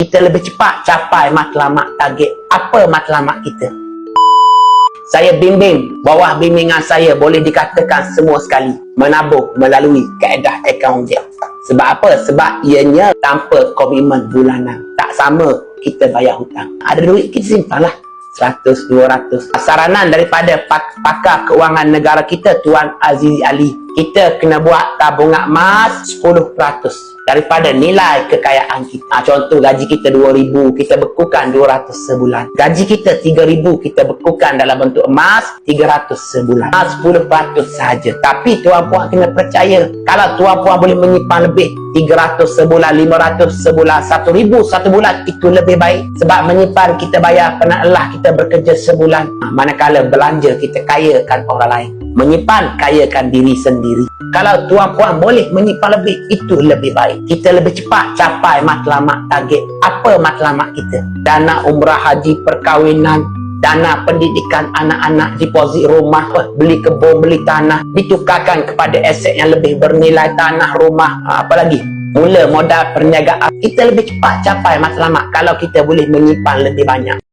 kita lebih cepat capai matlamat target. Apa matlamat kita? Saya bimbing, bawah bimbingan saya boleh dikatakan semua sekali menabung melalui kaedah akaun jam. Sebab apa? Sebab ianya tanpa komitmen bulanan. Tak sama kita bayar hutang. Ada duit kita simpan lah, 100, 200. Saranan daripada pakar keuangan negara kita, Tuan Azizi Ali, kita kena buat tabungan emas 10% daripada nilai kekayaan kita. Contoh gaji kita 2,000, kita bekukan 200 sebulan. Gaji kita 3,000, kita bekukan dalam bentuk emas 300 sebulan. 10% sahaja. Tapi tuan puan kena percaya, kalau tuan puan boleh menyimpan lebih 300 sebulan, 500 sebulan, 1,000 satu bulan, itu lebih baik. Sebab menyimpan kita bayar penatlah kita bekerja sebulan. Manakala belanja kita kayakan orang lain. Menyimpan kayakan diri sendiri. Kalau tuan puan boleh menyimpan lebih, itu lebih baik. Kita lebih cepat capai matlamat target. Apa matlamat kita? Dana umrah haji perkahwinan, dana pendidikan anak-anak, deposit rumah, beli kebun, beli tanah, ditukarkan kepada aset yang lebih bernilai, tanah, rumah, apa lagi? Mula modal perniagaan. Kita lebih cepat capai matlamat kalau kita boleh menyimpan lebih banyak.